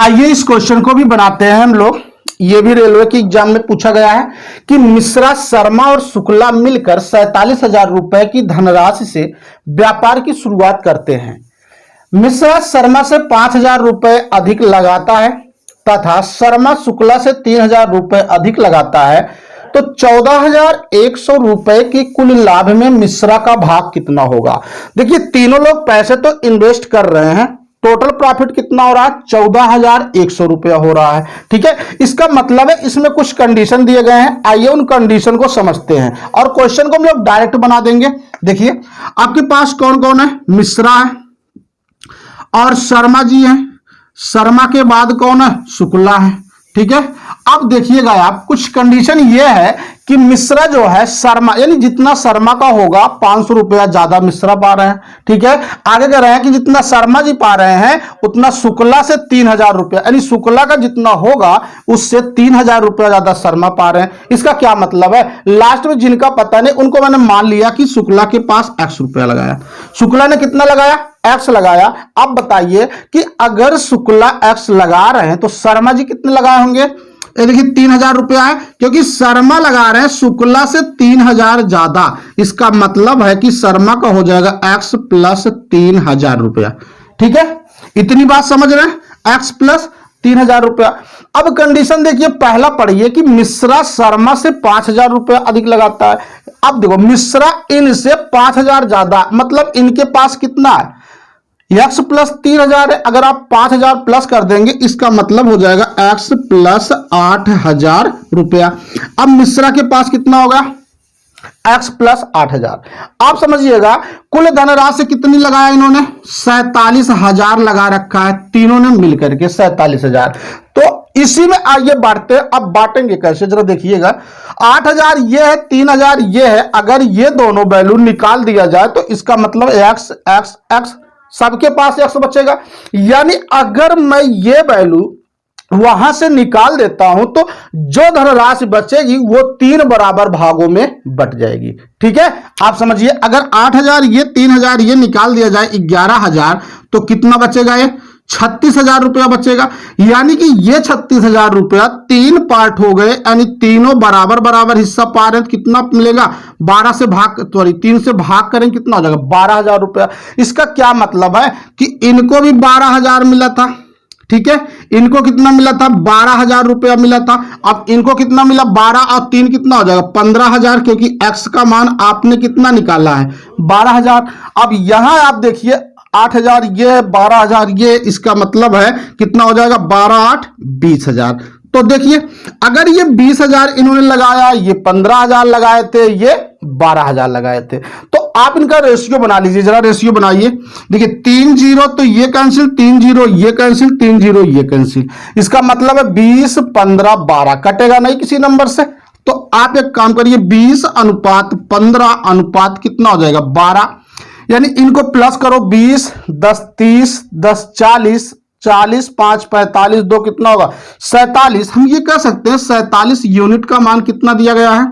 आइए इस क्वेश्चन को भी बनाते हैं हम लोग। ये भी रेलवे के एग्जाम में पूछा गया है कि मिश्रा, शर्मा और शुक्ला मिलकर 47,000 रुपए की धनराशि से व्यापार की शुरुआत करते हैं। मिश्रा शर्मा से 5,000 रुपए अधिक लगाता है तथा शर्मा शुक्ला से 3,000 रुपए अधिक लगाता है, तो 14,100 रुपए की कुल लाभ में मिश्रा का भाग कितना होगा। देखिए तीनों लोग पैसे तो इन्वेस्ट कर रहे हैं, टोटल प्रॉफिट कितना हो रहा है, 14,100 रुपया हो रहा है। ठीक है, इसका मतलब है इसमें कुछ कंडीशन दिए गए हैं। आइए उन कंडीशन को समझते हैं और क्वेश्चन को हम लोग डायरेक्ट बना देंगे। देखिए आपके पास कौन कौन है, मिश्रा है और शर्मा जी है, शर्मा के बाद कौन है, शुक्ला है। ठीक है, अब देखिएगा आप, कुछ कंडीशन ये है कि मिश्रा जो है शर्मा, यानी जितना शर्मा का होगा 500 रुपया ज्यादा मिश्रा पा रहे हैं। ठीक है, आगे कह रहे हैं कि जितना शर्मा जी पा रहे हैं उतना शुक्ला से 3,000 रुपया, यानी शुक्ला का जितना होगा उससे 3,000 रुपया ज्यादा शर्मा पा रहे हैं। इसका क्या मतलब है, लास्ट में जिनका पता नहीं उनको मैंने मान लिया कि शुक्ला के पास X रुपया लगाया, शुक्ला ने कितना लगाया, X लगाया। अब बताइए कि अगर शुक्ला X लगा रहे हैं तो शर्मा जी कितने लगाए होंगे। ये देखिए 3,000 रुपया है, क्योंकि शर्मा लगा रहे हैं शुक्ला से 3,000 ज्यादा। इसका मतलब है कि शर्मा का हो जाएगा X प्लस 3,000 रुपया। ठीक है, इतनी बात समझ रहे हैं, X प्लस 3,000 रुपया। अब कंडीशन देखिए, पहला पढ़िए कि मिश्रा शर्मा से 5,000 रुपया अधिक लगाता है। अब देखो मिश्रा इनसे 5,000 ज्यादा, मतलब इनके पास कितना है, X प्लस 3,000 है। अगर आप 5,000 प्लस कर देंगे इसका मतलब हो जाएगा X प्लस 8,000 रुपया। अब मिश्रा के पास कितना होगा, X प्लस 8,000। आप समझिएगा कुल धनराशि कितनी लगाया इन्होंने, 47,000 लगा रखा है, तीनों ने मिलकर के 47,000। तो इसी में आइए बांटते हैं। अब बांटेंगे कैसे, जरा देखिएगा। 8,000 ये है, 3,000 ये है। अगर ये दोनों वैल्यू निकाल दिया जाए तो इसका मतलब X X X, सबके पास X बचेगा। यानी अगर मैं ये वैल्यू वहां से निकाल देता हूं तो जो धनराशि बचेगी वो 3 बराबर भागों में बट जाएगी। ठीक है, आप समझिए अगर 8,000 ये, 3,000 ये निकाल दिया जाए 11,000, तो कितना बचेगा, ये 36,000 रुपया बचेगा। यानी कि ये 36,000 रुपया 3 पार्ट हो गए, यानी तीनों बराबर बराबर हिस्सा पा रहे हैं। तो कितना मिलेगा, 12 से भाग, सॉरी 3 से भाग करें कितना हो जाएगा, 12,000 रुपया। इसका क्या मतलब है कि इनको भी 12,000 मिला था। ठीक है, इनको कितना मिला था, 12,000 रुपया मिला था। अब इनको कितना मिला, 12 और 3 कितना हो जाएगा, 15,000, क्योंकि X का मान आपने कितना निकाला है, 12,000। अब यहां आप देखिए 8,000 ये, 12,000 ये, इसका मतलब है कितना हो जाएगा, 12 8 20,000। तो देखिए अगर ये 20,000 इन्होंने लगाया, ये 15,000 लगाए थे, ये 12,000 लगाए थे, तो आप इनका रेशियो बना लीजिए, जरा रेशियो बनाइए। देखिए 3 0 तो ये कैंसिल, 3 0 ये कैंसिल, 3 0 ये कैंसिल। इसका मतलब है 20 15 12 कटेगा नहीं किसी नंबर से। तो आप एक काम करिए, 20 अनुपात 15 अनुपात कितना हो जाएगा, 12। यानी इनको प्लस करो, 20 10 30 10 40 40 5 45 2 कितना होगा, 47। हम ये कह सकते हैं 47 यूनिट का मान कितना दिया गया है,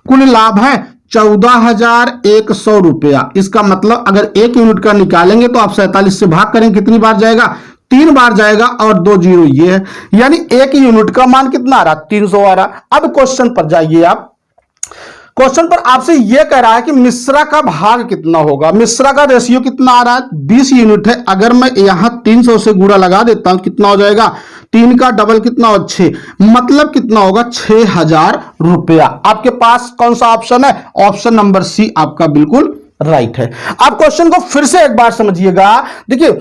कुल लाभ है 14,100 रुपया। इसका मतलब अगर 1 यूनिट का निकालेंगे तो आप 47 से भाग करें, कितनी बार जाएगा, 3 बार जाएगा, और 2 0 ये है। यानी 1 यूनिट का मान कितना आ रहा, 300 आ रहा। अब क्वेश्चन पर जाइए आप, क्वेश्चन पर आपसे यह कह रहा है कि मिश्रा का भाग कितना होगा। मिश्रा का रेशियो कितना आ रहा है, 20 यूनिट है। अगर मैं यहां 300 से गुणा लगा देता हूं कितना हो जाएगा, 3 का डबल कितना हो, 6, मतलब कितना होगा, 6,000 रुपया। आपके पास कौन सा ऑप्शन है, ऑप्शन नंबर सी आपका बिल्कुल राइट है। आप क्वेश्चन को फिर से एक बार समझिएगा। देखिए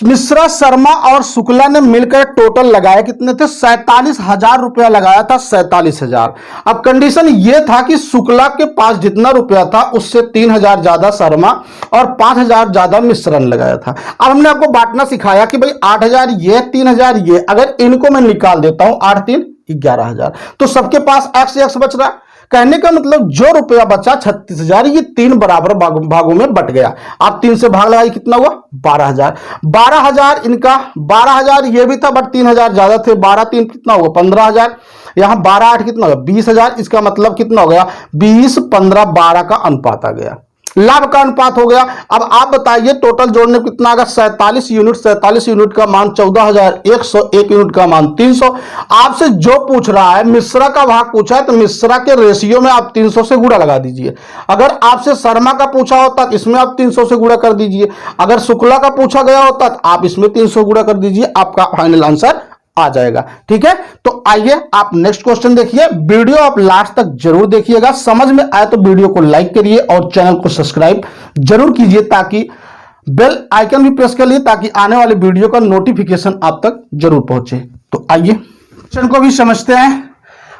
मिश्रा शर्मा और शुक्ला ने मिलकर टोटल लगाया कितने थे, 47,000 रुपया लगाया था, 47,000। अब कंडीशन यह था कि शुक्ला के पास जितना रुपया था उससे 3,000 ज्यादा शर्मा और 5,000 ज्यादा मिश्रा ने लगाया था। अब हमने आपको बांटना सिखाया कि भाई 8,000 ये, 3,000 ये, अगर इनको मैं निकाल देता हूं 8 3 11,000, तो सबके पास X बच रहा है। कहने का मतलब जो रुपया बचा 36,000, ये 3 बराबर भागों में बट गया। आप 3 से भाग लगाई कितना हुआ, 12,000। 12,000 इनका, 12,000 ये भी था बट 3,000 ज्यादा थे, 12 3 कितना हुआ, 15,000। यहां 12 8 कितना होगा, 20,000। इसका मतलब कितना हो गया, 20 15 12 का अनुपात आ गया। लाभ का अनुपात हो गया। अब आप बताइए टोटल जोड़ने पे कितना आएगा, 47 यूनिट, 47 यूनिट का मान 14,100, 1 यूनिट का मान 300। आपसे जो पूछ रहा है मिश्रा का भाग पूछा है, तो मिश्रा के रेशियो में आप 300 से गुणा लगा दीजिए। अगर आपसे शर्मा का पूछा होता तो इसमें आप 300 से गुणा कर दीजिए। अगर शुक्ला का पूछा गया होता तो आप इसमें 300 गुणा कर दीजिए, आपका फाइनल आंसर आ जाएगा। ठीक है, तो आइए आप नेक्स्ट क्वेश्चन देखिए। वीडियो आप लास्ट तक जरूर देखिएगा, समझ में आए तो वीडियो को लाइक करिए और चैनल को सब्सक्राइब जरूर कीजिए, ताकि बेल आइकन भी प्रेस कर लिए ताकि आने वाले वीडियो का नोटिफिकेशन आप तक जरूर पहुंचे। तो आइए क्वेश्चन को भी समझते हैं।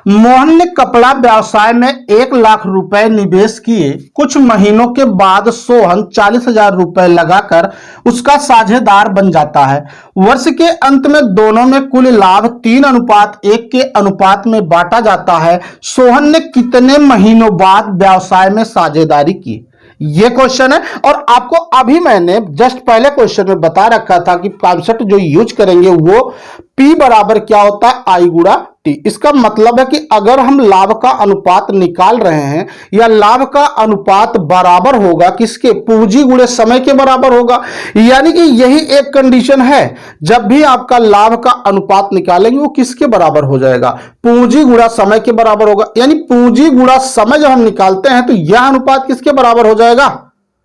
मोहन ने कपड़ा व्यवसाय में 1 लाख रुपए निवेश किए। कुछ महीनों के बाद सोहन 40,000 रुपए लगाकर उसका साझेदार बन जाता है। वर्ष के अंत में दोनों में कुल लाभ 3:1 के अनुपात में बांटा जाता है। सोहन ने कितने महीनों बाद व्यवसाय में साझेदारी की? ये क्वेश्चन है, और आपको अभी मैंने जस्ट पहले क्वेश्चन में बता रखा था कि कॉन्सेप्ट जो यूज करेंगे वो P बराबर क्या होता है, I गुणा T। इसका मतलब है कि अगर हम लाभ का अनुपात निकाल रहे हैं या लाभ का अनुपात बराबर होगा किसके, पूंजी गुणे समय के बराबर होगा। यानी कि यही एक कंडीशन है, जब भी आपका लाभ का अनुपात निकालेंगे वो किसके बराबर हो जाएगा, पूंजी गुणा समय के बराबर होगा। यानी पूंजी गुणा समय जब हम निकालते हैं तो यह अनुपात किसके बराबर हो जाएगा,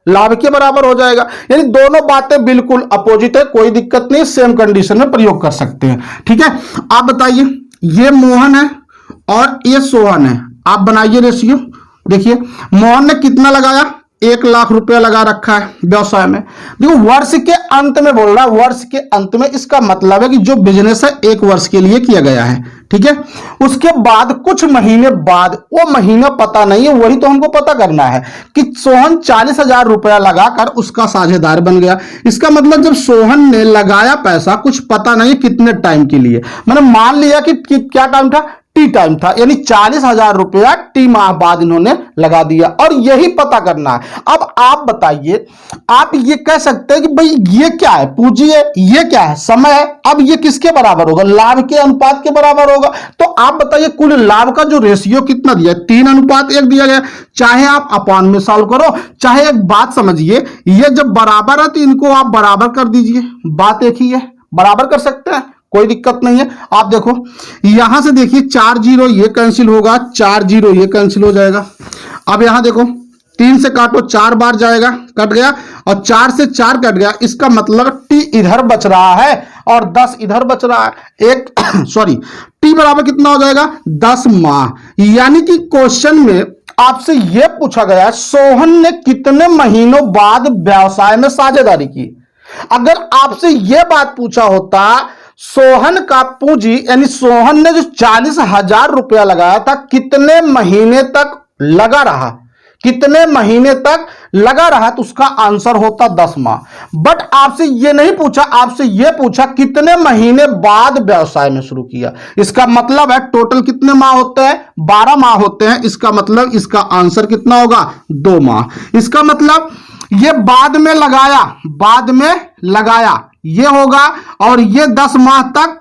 लाभ के बराबर हो जाएगा। यानी दोनों बातें बिल्कुल अपोजिट है, कोई दिक्कत नहीं, सेम कंडीशन में प्रयोग कर सकते हैं। ठीक है, आप बताइए, ये मोहन है और ये सोहन है, आप बनाइए रेशियो। देखिए मोहन ने कितना लगाया, 1 लाख रुपया लगा रखा है व्यवसाय में। देखो वर्ष के अंत में बोल रहा है, वर्ष के अंत में, इसका मतलब है कि जो बिजनेस है 1 वर्ष के लिए किया गया है। ठीक है, उसके बाद कुछ महीने बाद, वो महीना पता नहीं है, वही तो हमको पता करना है कि सोहन 40,000 रुपया लगाकर उसका साझेदार बन गया। इसका मतलब जब सोहन ने लगाया पैसा, कुछ पता नहीं कितने टाइम के लिए, मैंने मान लिया कि क्या टाइम था, टी टाइम था, यानी 40,000 रुपया टी माह बाद इन्होंने लगा दिया, और यही पता करना है। अब आप बताइए, आप ये कह सकते हैं कि भाई ये क्या है, पूंजी है, ये क्या है, समय है। अब ये किसके बराबर होगा, लाभ के अनुपात के बराबर होगा। तो आप बताइए कुल लाभ का जो रेशियो कितना दिया, 3:1 दिया गया। चाहे आप अपान में सॉल्व करो, चाहे एक बात समझिए, ये जब बराबर है तो इनको आप बराबर कर दीजिए, बात एक ही है, बराबर कर सकते हैं, कोई दिक्कत नहीं है। आप देखो यहां से देखिए 4 0 ये कैंसिल होगा, 4 0 ये कैंसिल हो जाएगा। अब यहां देखो 3 से काटो, 4 बार जाएगा, कट गया, और 4 से 4 कट गया। इसका मतलब टी इधर बच रहा है और 10 इधर बच रहा है। एक सॉरी, टी बराबर कितना हो जाएगा, 10 माह। यानी कि क्वेश्चन में आपसे यह पूछा गया सोहन ने कितने महीनों बाद व्यवसाय में साझेदारी की। अगर आपसे यह बात पूछा होता सोहन का पूंजी, यानी सोहन ने जो 40,000 रुपया लगाया था कितने महीने तक लगा रहा, कितने महीने तक लगा रहा, तो उसका आंसर होता 10 माह। बट आपसे यह नहीं पूछा, आपसे यह पूछा कितने महीने बाद व्यवसाय में शुरू किया। इसका मतलब है टोटल कितने माह होते हैं, 12 माह होते हैं। इसका मतलब इसका आंसर कितना होगा, 2 माह। इसका मतलब ये बाद में लगाया, बाद में लगाया ये होगा, और ये 10 माह तक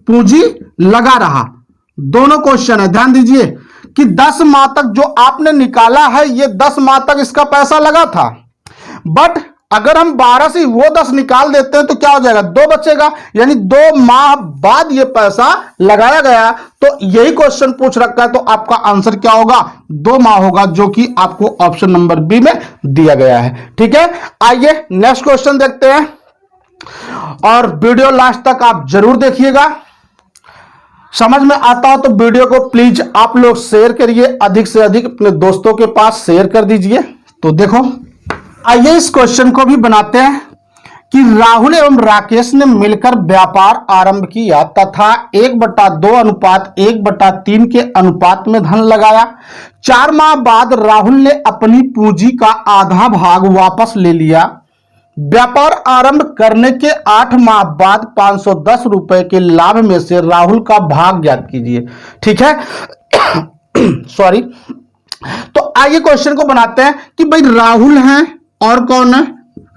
पूंजी लगा रहा। दोनों क्वेश्चन है, ध्यान दीजिए कि 10 माह तक जो आपने निकाला है, ये 10 माह तक इसका पैसा लगा था। बट अगर हम 12 से वो 10 निकाल देते हैं तो क्या हो जाएगा, 2 बचेगा, यानी 2 माह बाद ये पैसा लगाया गया। तो यही क्वेश्चन पूछ रखा है, तो आपका आंसर क्या होगा, 2 माह होगा, जो कि आपको ऑप्शन नंबर बी में दिया गया है। ठीक है, आइए नेक्स्ट क्वेश्चन देखते हैं, और वीडियो लास्ट तक आप जरूर देखिएगा। समझ में आता हो तो वीडियो को प्लीज आप लोग शेयर करिए, अधिक से अधिक अपने दोस्तों के पास शेयर कर दीजिए। तो देखो आइए इस क्वेश्चन को भी बनाते हैं कि राहुल एवं राकेश ने मिलकर व्यापार आरंभ किया तथा 1/2 अनुपात 1/3 के अनुपात में धन लगाया। 4 माह बाद राहुल ने अपनी पूंजी का आधा भाग वापस ले लिया। व्यापार आरंभ करने के 8 माह बाद 510 रुपए के लाभ में से राहुल का भाग ज्ञात कीजिए। ठीक है सॉरी, तो आइए क्वेश्चन को बनाते हैं कि भाई राहुल है और कौन है,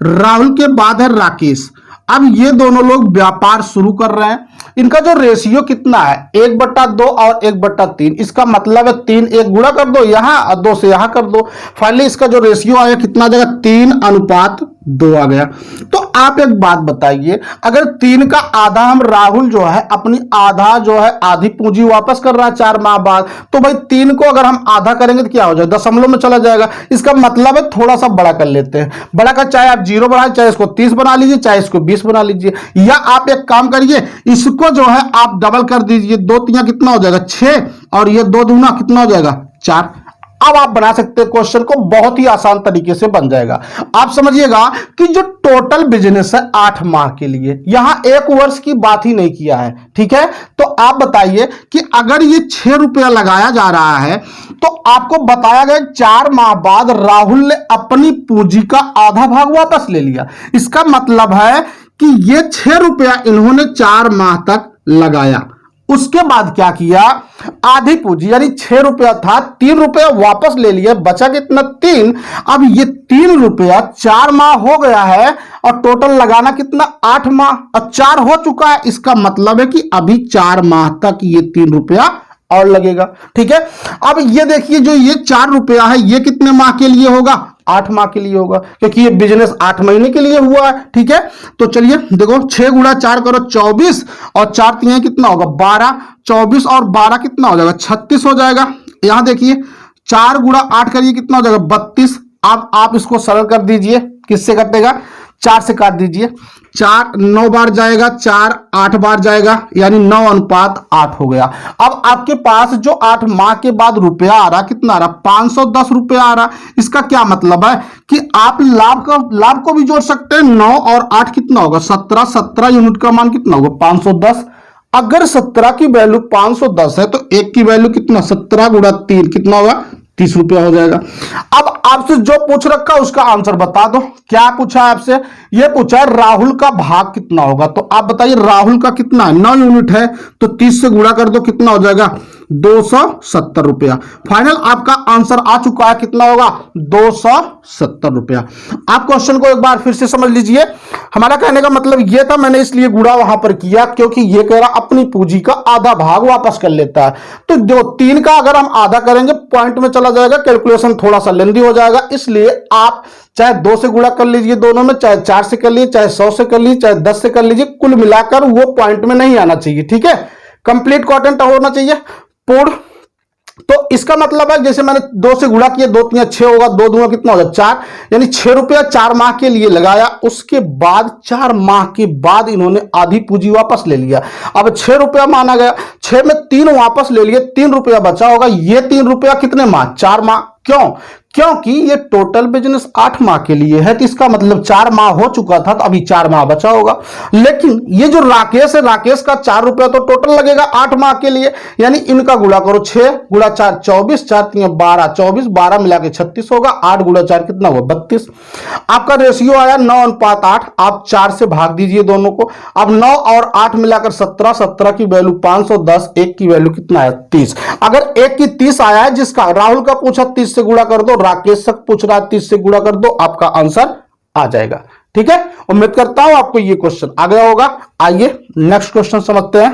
राहुल के बाद है राकेश। अब ये दोनों लोग व्यापार शुरू कर रहे हैं। इनका जो रेशियो कितना है 1/2 और 1/3, इसका मतलब है 3 1 गुणा कर दो यहां और 2 से यहां कर दो, फाइनली इसका जो रेशियो आया कितना आ जाएगा 3:2 आ गया। तो आप एक बात बताइए, अगर 3 का आधा हम राहुल जो है अपनी आधी पूंजी वापस कर रहा है 4 माह बाद, तो भाई 3 को अगर हम आधा करेंगे तो क्या हो जाएगा, दशमलव में चला जाएगा। इसका मतलब है थोड़ा सा बड़ा कर लेते हैं, बड़ा कर, चाहे आप 0 बढ़ाए, चाहे इसको 30 बना लीजिए, चाहे इसको 20 बना लीजिए, या आप एक काम करिए इसको जो है आप डबल कर दीजिए, 2 3 कितना हो जाएगा 6 और ये 2 दूना कितना हो जाएगा 4। अब आप बना सकते हैं क्वेश्चन को, बहुत ही आसान तरीके से बन जाएगा। आप समझिएगा कि जो टोटल बिजनेस है 8 माह के लिए, यहां 1 वर्ष की बात ही नहीं किया है, ठीक है। तो आप बताइए कि अगर ये 6 रुपया लगाया जा रहा है तो आपको बताया गया 4 माह बाद राहुल ने अपनी पूंजी का आधा भाग वापस ले लिया। इसका मतलब है कि ये 6 रुपया इन्होंने 4 माह तक लगाया, उसके बाद क्या किया, आधी पूंजी यानी 6 रुपया था, 3 रुपया वापस ले लिया, बचा कितना 3। अब ये 3 रुपया 4 माह हो गया है और टोटल लगाना कितना 8 माह, और 4 हो चुका है, इसका मतलब है कि अभी 4 माह तक ये 3 रुपया और लगेगा, ठीक है। अब ये देखिए जो ये 4 रुपया है ये कितने माह के लिए होगा, 8 माह के लिए होगा, क्योंकि ये बिजनेस 8 महीने के लिए हुआ है, ठीक है। तो चलिए देखो 6 गुणा 4 करो 24 और 4 3 कितना होगा 12, 24 और 12 कितना हो जाएगा 36 हो जाएगा। यहां देखिए 4 गुणा 8 करिए कितना हो जाएगा 32। अब आप इसको सरल कर दीजिए, किससे कटेगा 4 से काट दीजिए, 4 9 बार जाएगा, 4 8 बार जाएगा, यानी 9:8 हो गया। अब आपके पास जो 8 माह के बाद रुपया आ रहा कितना आ रहा 510 रुपया आ रहा। इसका क्या मतलब है कि आप लाभ को भी जोड़ सकते हैं, 9 और 8 कितना होगा 17, 17 यूनिट का मान कितना होगा 510। अगर 17 की वैल्यू 510 है तो 1 की वैल्यू कितना 17 गुणा 3 कितना होगा 30 रुपया हो जाएगा। अब आपसे जो पूछ रखा उसका आंसर बता दो, क्या पूछा है आपसे, ये पूछा है राहुल का भाग कितना होगा। तो आप बताइए राहुल का कितना है 9 यूनिट है, तो 30 से गुणा कर दो कितना हो जाएगा 270 रुपया। फाइनल आपका आंसर आ चुका है, कितना होगा 270 रुपया। आप क्वेश्चन को एक बार फिर से समझ लीजिए। हमारा कहने का मतलब यह था, मैंने इसलिए गुणा वहां पर किया क्योंकि यह कह रहा अपनी पूंजी का आधा भाग वापस कर लेता है। तो जो 3 का अगर हम आधा करेंगे पॉइंट में चला जाएगा, कैलकुलेशन थोड़ा सा लेंदी हो जाएगा, इसलिए आप चाहे 2 से गुणा कर लीजिए दोनों में, चाहे 4 से कर लीजिए, चाहे 100 से कर लीजिए, चाहे 10 से कर लीजिए, कुल मिलाकर वो पॉइंट में नहीं आना चाहिए, ठीक है। कंप्लीट क्वाड्रेंट होना चाहिए पूर्ण। तो इसका मतलब है जैसे मैंने 2 से गुणा किया, 2 3 6 होगा, 2 दूना कितना होगा 4, यानी 6 रुपया 4 माह के लिए लगाया, उसके बाद 4 माह के बाद इन्होंने आधी पूंजी वापस ले लिया। अब 6 रुपया माना गया, 6 में 3 वापस ले लिए, 3 रुपया बचा होगा। ये 3 रुपया कितने माह 4 माह, क्यों, क्योंकि ये टोटल बिजनेस 8 माह के लिए है, तो इसका मतलब 4 माह हो चुका था, तो अभी 4 माह बचा होगा। लेकिन ये जो राकेश है, राकेश का 4 रुपया तो टोटल लगेगा 8 माह के लिए, यानी इनका गुणा करो 6 गुणा 4 24, 4 3 12, 24 12 मिला के 36 होगा, 8 गुणा 4 कितना हुआ 32। आपका रेशियो आया 9:8। आप 4 से भाग दीजिए दोनों को। अब 9 और 8 मिलाकर 17, 17 की वैल्यू 510, 1 की वैल्यू कितना है 30। अगर 1 की 30 आया है, जिसका राहुल का पूछा 30 से गुणा कर दो, राकेश तक पूछ रहा है 30 से गुणा कर दो, आपका आंसर आ जाएगा, ठीक है। उम्मीद करता हूं आपको ये क्वेश्चन आ गया होगा। आइए नेक्स्ट क्वेश्चन समझते हैं।